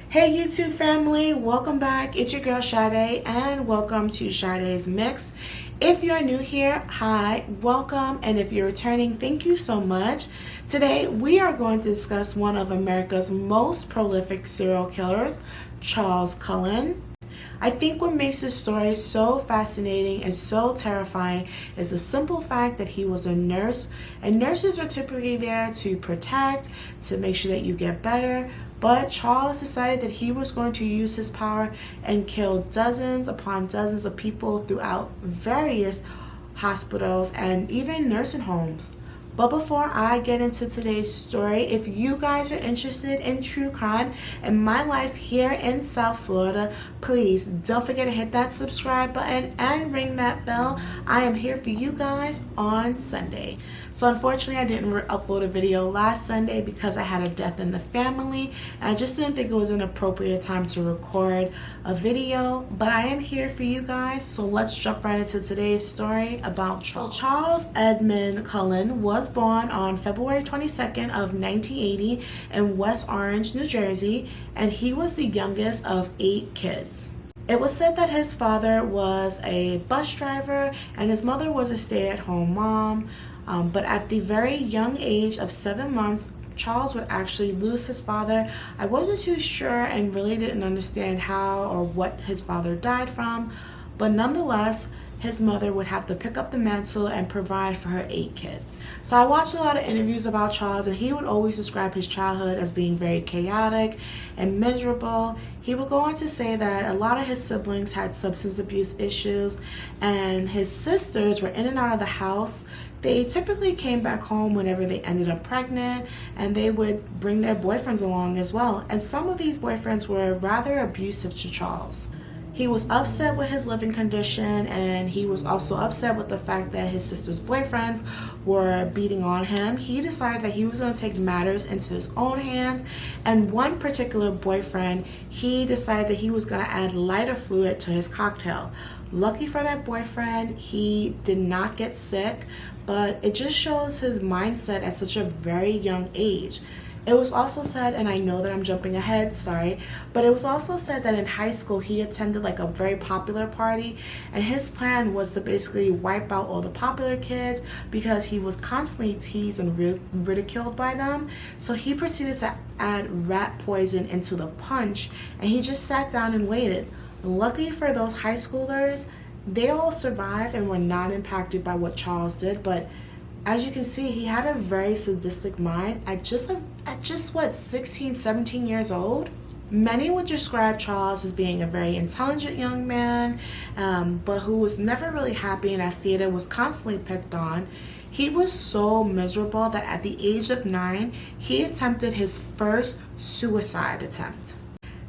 Hey YouTube family, welcome back. It's your girl Sade and welcome to Sade's Mix. If you're new here, hi, welcome, and if you're returning, thank you so much. Today we are going to discuss one of America's most prolific serial killers, Charles Cullen. I think what makes this story so fascinating and so terrifying is the simple fact that he was a nurse, and nurses are typically there to protect, to make sure that you get better. But Charles decided that he was going to use his power and kill dozens upon dozens of people throughout various hospitals and even nursing homes. But before I get into today's story, if you guys are interested in true crime and my life here in South Florida, please don't forget to hit that subscribe button and ring that bell. I am here for you guys on Sunday. So unfortunately, I didn't upload a video last Sunday because I had a death in the family. And I just didn't think it was an appropriate time to record a video. But I am here for you guys, so let's jump right into today's story about Charles. So Charles Edmund Cullen was born on February 22nd of 1980 in West Orange, New Jersey, and he was the youngest of 8 kids. It was said that his father was a bus driver and his mother was a stay-at-home mom. But at the very young age of 7 months, Charles would actually lose his father. I wasn't too sure and really didn't understand how or what his father died from, but nonetheless, his mother would have to pick up the mantle and provide for her 8 kids. So I watched a lot of interviews about Charles, and he would always describe his childhood as being very chaotic and miserable. He would go on to say that a lot of his siblings had substance abuse issues, and his sisters were in and out of the house. They typically came back home whenever they ended up pregnant, and they would bring their boyfriends along as well. And some of these boyfriends were rather abusive to Charles. He was upset with his living condition, and he was also upset with the fact that his sister's boyfriends were beating on him. He decided that he was going to take matters into his own hands, and one particular boyfriend, he decided that he was going to add lighter fluid to his cocktail. Lucky for that boyfriend, he did not get sick, but it just shows his mindset at such a very young age. It was also said, and I know that I'm jumping ahead, sorry, but it was also said that in high school he attended like a very popular party, and his plan was to basically wipe out all the popular kids because he was constantly teased and ridiculed by them. So he proceeded to add rat poison into the punch, and he just sat down and waited. Luckily for those high schoolers, they all survived and were not impacted by what Charles did, but as you can see, he had a very sadistic mind at just what, 16, 17 years old? Many would describe Charles as being a very intelligent young man, but who was never really happy and as stated was constantly picked on. He was so miserable that at the age of 9, he attempted his first suicide attempt.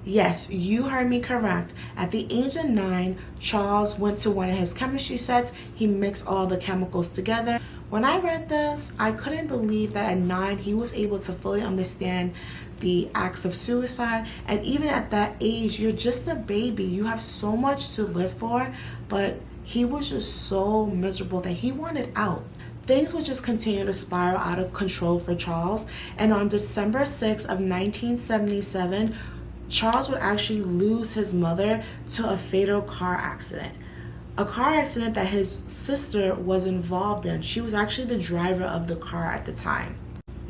Yes, you heard me correct. At the age of 9, Charles went to one of his chemistry sets. He mixed all the chemicals together. When I read this, I couldn't believe that at 9 he was able to fully understand the acts of suicide. And even at that age, you're just a baby. You have so much to live for, but he was just so miserable that he wanted out. Things would just continue to spiral out of control for Charles. And on December 6th of 1977, Charles would actually lose his mother to a fatal car accident. A car accident that his sister was involved in. She was actually the driver of the car at the time.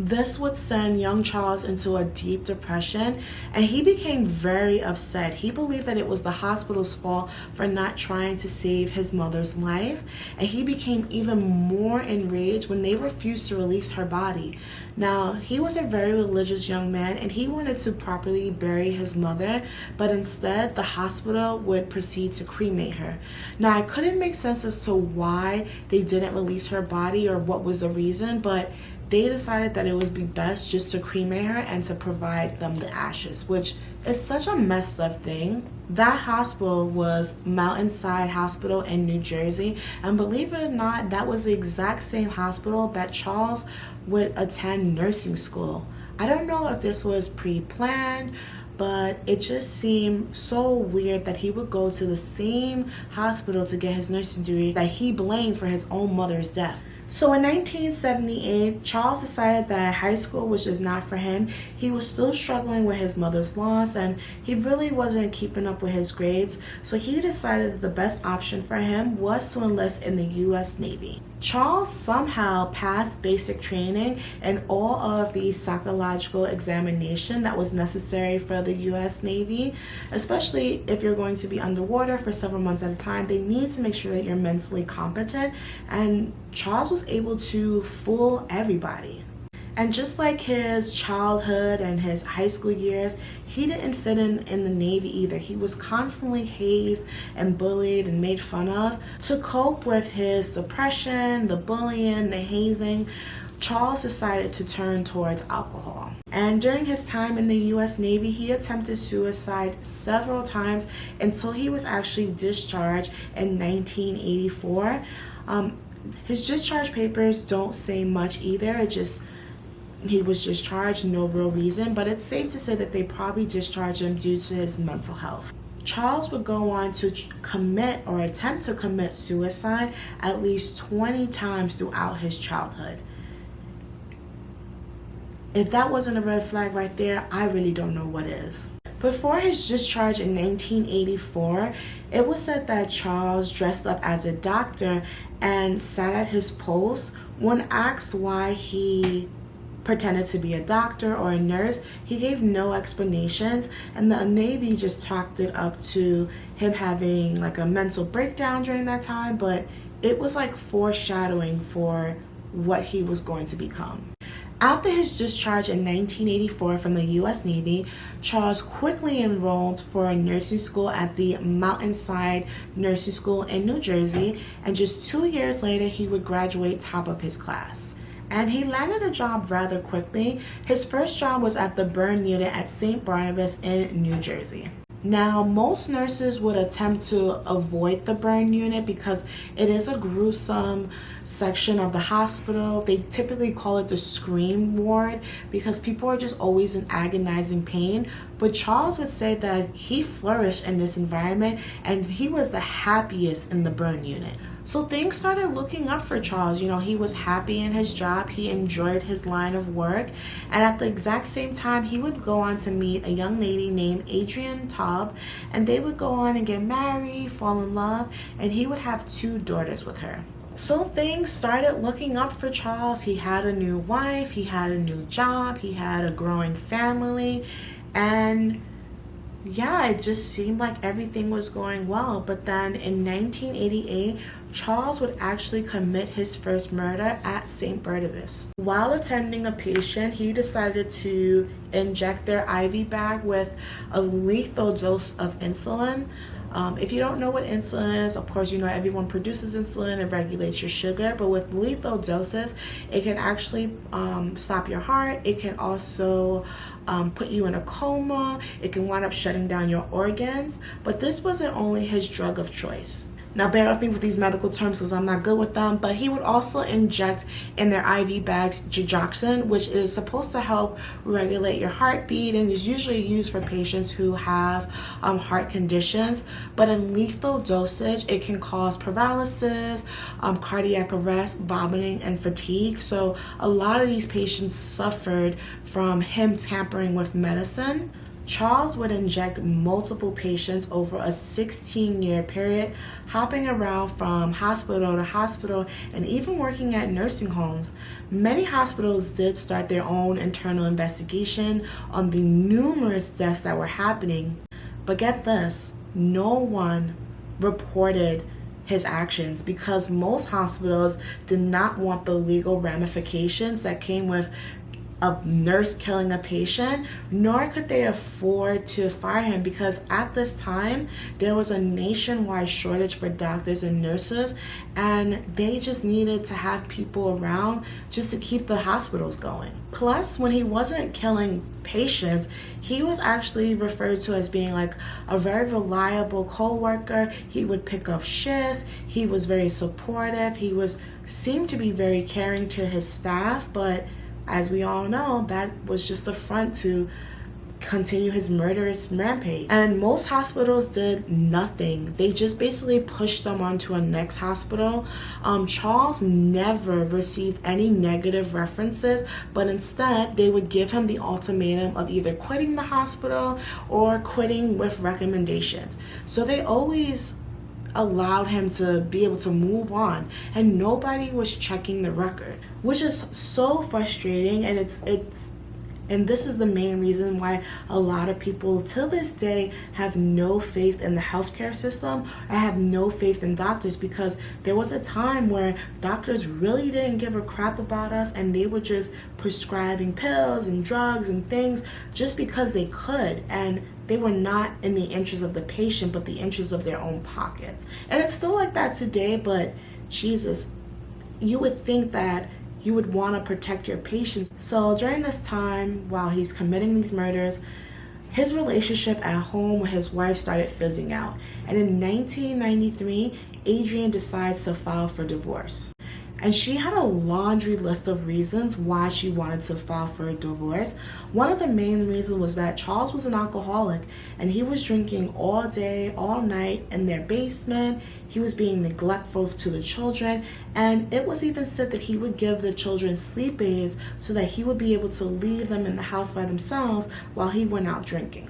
This would send young Charles into a deep depression, and he became very upset. He believed that it was the hospital's fault for not trying to save his mother's life, and he became even more enraged when they refused to release her body. Now, he was a very religious young man, and he wanted to properly bury his mother, but instead, the hospital would proceed to cremate her. Now, I couldn't make sense as to why they didn't release her body or what was the reason, but they decided that it would be best just to cremate her and to provide them the ashes, which is such a messed up thing. That hospital was Mountainside Hospital in New Jersey, and believe it or not, that was the exact same hospital that Charles would attend nursing school. I don't know if this was pre-planned, but it just seemed so weird that he would go to the same hospital to get his nursing degree that he blamed for his own mother's death. So in 1978, Charles decided that high school was just not for him. He was still struggling with his mother's loss and he really wasn't keeping up with his grades. So he decided that the best option for him was to enlist in the U.S. Navy. Charles somehow passed basic training and all of the psychological examination that was necessary for the U.S. Navy, especially if you're going to be underwater for several months at a time. They need to make sure that you're mentally competent, and Charles was able to fool everybody. And just like his childhood and his high school years, he didn't fit in the Navy either. He was constantly hazed and bullied and made fun of. To cope with his depression, the bullying, the hazing, Charles decided to turn towards alcohol. And during his time in the U.S. Navy, he attempted suicide several times until he was actually discharged in 1984. His discharge papers don't say much either. He was discharged, no real reason, but it's safe to say that they probably discharged him due to his mental health. Charles would go on to commit or attempt to commit suicide at least 20 times throughout his childhood. If that wasn't a red flag right there, I really don't know what is. Before his discharge in 1984, it was said that Charles dressed up as a doctor and sat at his post. When asked why he pretended to be a doctor or a nurse, he gave no explanations, and the Navy just chalked it up to him having like a mental breakdown during that time, but it was like foreshadowing for what he was going to become. After his discharge in 1984 from the U.S. Navy, Charles quickly enrolled for nursing school at the Mountainside Nursing School in New Jersey, and just 2 years later, he would graduate top of his class. And he landed a job rather quickly. His first job was at the burn unit at St. Barnabas in New Jersey. Now, most nurses would attempt to avoid the burn unit because it is a gruesome section of the hospital. They typically call it the scream ward because people are just always in agonizing pain. But Charles would say that he flourished in this environment and he was the happiest in the burn unit. So things started looking up for Charles. You know, he was happy in his job. He enjoyed his line of work. And at the exact same time, he would go on to meet a young lady named Adrienne Taub, and they would go on and get married, fall in love, and he would have 2 daughters with her. So things started looking up for Charles. He had a new wife, he had a new job, he had a growing family, and yeah, it just seemed like everything was going well. But then in 1988, Charles would actually commit his first murder at St. Barnabas. While attending a patient, he decided to inject their IV bag with a lethal dose of insulin. If you don't know what insulin is, of course, you know everyone produces insulin and regulates your sugar, but with lethal doses, it can actually stop your heart. It can also put you in a coma. It can wind up shutting down your organs, but this wasn't only his drug of choice. Now, bear with me with these medical terms because I'm not good with them, but he would also inject in their IV bags digoxin, which is supposed to help regulate your heartbeat and is usually used for patients who have heart conditions. But in lethal dosage, it can cause paralysis, cardiac arrest, vomiting, and fatigue. So a lot of these patients suffered from him tampering with medicine. Charles would inject multiple patients over a 16-year period, hopping around from hospital to hospital and even working at nursing homes. Many hospitals did start their own internal investigation on the numerous deaths that were happening. But get this, no one reported his actions because most hospitals did not want the legal ramifications that came with a nurse killing a patient, nor could they afford to fire him because at this time there was a nationwide shortage for doctors and nurses, and they just needed to have people around just to keep the hospitals going. Plus, when he wasn't killing patients, he was actually referred to as being like a very reliable co-worker. He would pick up shifts. He was very supportive. Seemed to be very caring to his staff, but as we all know, that was just a front to continue his murderous rampage. And most hospitals did nothing. They just basically pushed them onto a next hospital. Charles never received any negative references, but instead they would give him the ultimatum of either quitting the hospital or quitting with recommendations. So they always allowed him to be able to move on, and nobody was checking the record, which is so frustrating. And this is the main reason why a lot of people till this day have no faith in the healthcare system or have no faith in doctors, because there was a time where doctors really didn't give a crap about us, and they were just prescribing pills and drugs and things just because they could, and they were not in the interest of the patient but the interest of their own pockets. And it's still like that today, but Jesus, you would think that you would want to protect your patients. So during this time, while he's committing these murders, his relationship at home with his wife started fizzing out. And in 1993, Adrienne decides to file for divorce. And she had a laundry list of reasons why she wanted to file for a divorce. One of the main reasons was that Charles was an alcoholic, and he was drinking all day, all night in their basement. He was being neglectful to the children, and it was even said that he would give the children sleep aids so that he would be able to leave them in the house by themselves while he went out drinking.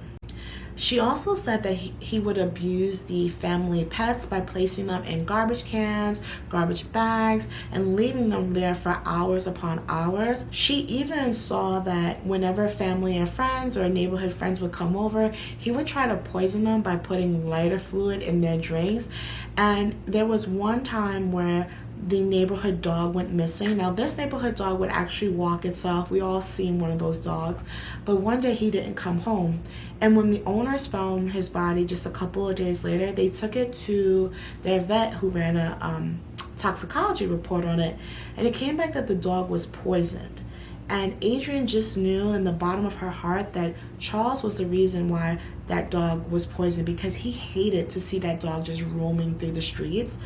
She also said that he would abuse the family pets by placing them in garbage cans, garbage bags, and leaving them there for hours upon hours. She even saw that whenever family and friends or neighborhood friends would come over, he would try to poison them by putting lighter fluid in their drinks. And there was one time where the neighborhood dog went missing. Now, this neighborhood dog would actually walk itself. We all seen one of those dogs. But one day he didn't come home. And when the owners found his body just a couple of days later, they took it to their vet who ran a toxicology report on it. And it came back that the dog was poisoned. And Adrienne just knew in the bottom of her heart that Charles was the reason why that dog was poisoned, because he hated to see that dog just roaming through the streets.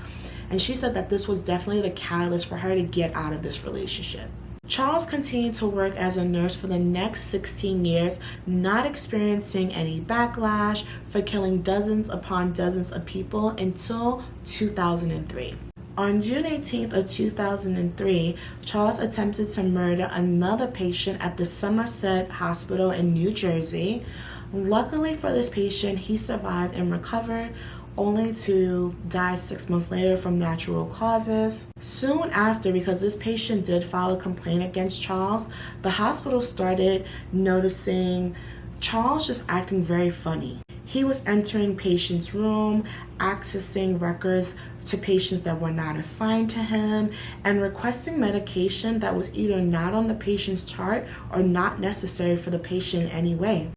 And she said that this was definitely the catalyst for her to get out of this relationship. Charles continued to work as a nurse for the next 16 years, not experiencing any backlash for killing dozens upon dozens of people until 2003. On June 18th of 2003, Charles attempted to murder another patient at the Somerset Hospital in New Jersey. Luckily for this patient, he survived and recovered, only to die 6 months later from natural causes. Soon after, because this patient did file a complaint against Charles, the hospital started noticing Charles just acting very funny. He was entering patients' room, accessing records to patients that were not assigned to him, and requesting medication that was either not on the patient's chart or not necessary for the patient in any way.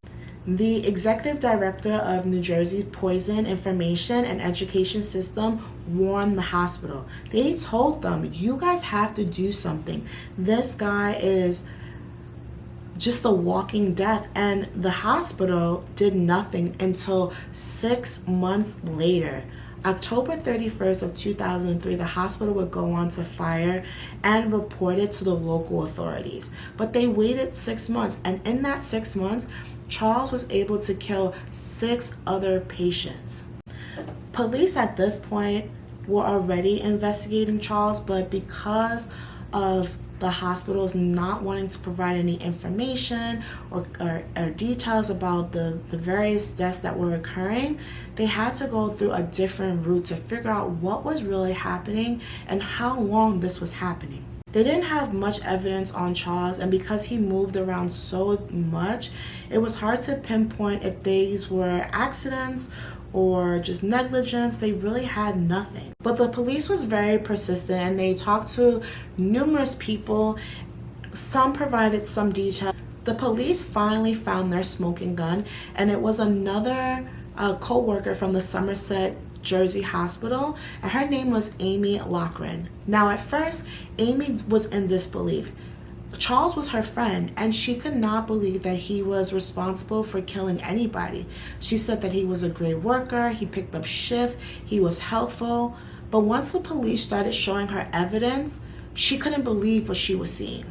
The executive director of New Jersey Poison Information and Education System warned the hospital. They told them, you guys have to do something. This guy is just a walking death. And the hospital did nothing until 6 months later. October 31st of 2003, the hospital would go on to fire and report it to the local authorities. But they waited 6 months, and in that 6 months, Charles was able to kill 6 other patients. Police at this point were already investigating Charles, but because of the hospitals not wanting to provide any information or details about the various deaths that were occurring, they had to go through a different route to figure out what was really happening and how long this was happening. They didn't have much evidence on Charles, and because he moved around so much, it was hard to pinpoint if these were accidents or just negligence. They really had nothing. But the police was very persistent, and they talked to numerous people. Some provided some detail. The police finally found their smoking gun, and it was another co-worker from the Somerset Jersey Hospital, and her name was Amy Loughran. Now, at first, Amy was in disbelief. Charles was her friend, and she could not believe that he was responsible for killing anybody. She said that he was a great worker, he picked up shift, he was helpful. But once the police started showing her evidence, she couldn't believe what she was seeing.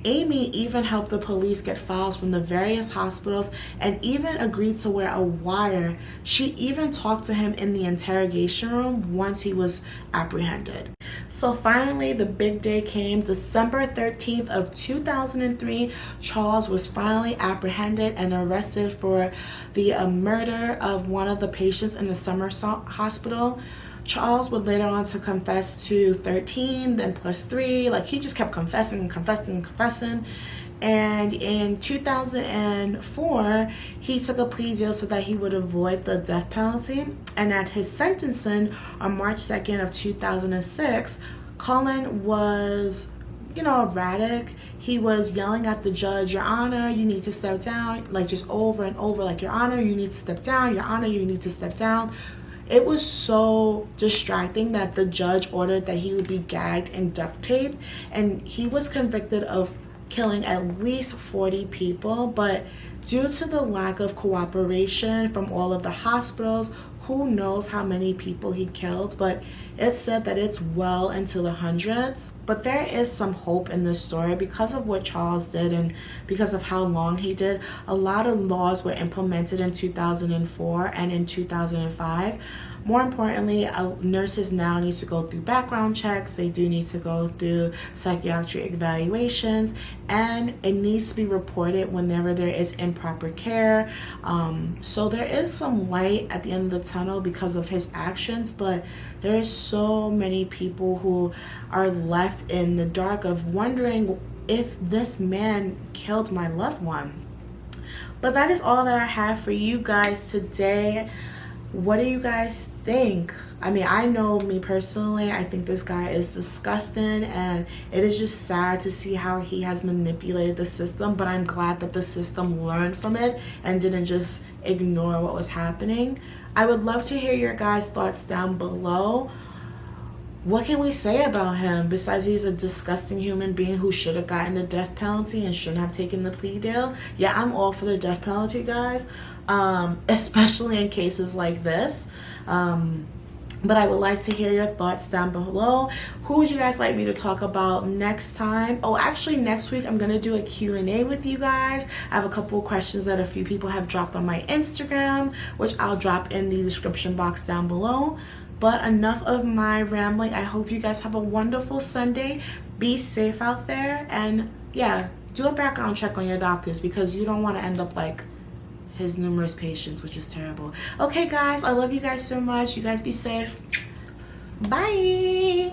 Amy even helped the police get files from the various hospitals and even agreed to wear a wire. She even talked to him in the interrogation room once he was apprehended. So finally, the big day came. December 13th of 2003, Charles was finally apprehended and arrested for the murder of one of the patients in the Somersault Hospital. Charles would later on to confess to 13, then plus 3. Like, he just kept confessing and confessing and confessing. And in 2004, he took a plea deal so that he would avoid the death penalty. And at his sentencing on March 2nd of 2006, Cullen was, erratic. He was yelling at the judge, "Your Honor, you need to step down," like just over and over, like, "Your Honor, you need to step down. Your Honor, you need to step down." It was so distracting that the judge ordered that he would be gagged and duct taped, and he was convicted of killing at least 40 people, but due to the lack of cooperation from all of the hospitals, who knows how many people he killed, but it's said that it's well into the hundreds. But there is some hope in this story because of what Charles did and because of how long he did. A lot of laws were implemented in 2004 and in 2005. More importantly, nurses now need to go through background checks. They do need to go through psychiatric evaluations, and it needs to be reported whenever there is improper care. So there is some light at the end of the tunnel because of his actions, but there is so many people who are left in the dark of wondering if this man killed my loved one. But that is all that I have for you guys today. What do you guys think? I mean, I know me personally, I think this guy is disgusting, and it is just sad to see how he has manipulated the system, but I'm glad that the system learned from it and didn't just ignore what was happening. I would love to hear your guys' thoughts down below. What can we say about him besides he's a disgusting human being who should have gotten the death penalty and shouldn't have taken the plea deal? Yeah, I'm all for the death penalty, guys, especially in cases like this. But I would like to hear your thoughts down below. Who would you guys like me to talk about next time? Oh, actually, next week I'm going to do a Q&A with you guys. I have a couple of questions that a few people have dropped on my Instagram, which I'll drop in the description box down below. But enough of my rambling. I hope you guys have a wonderful Sunday. Be safe out there. And yeah, do a background check on your doctors because you don't want to end up like his numerous patients, which is terrible. Okay, guys, I love you guys so much. You guys be safe. Bye.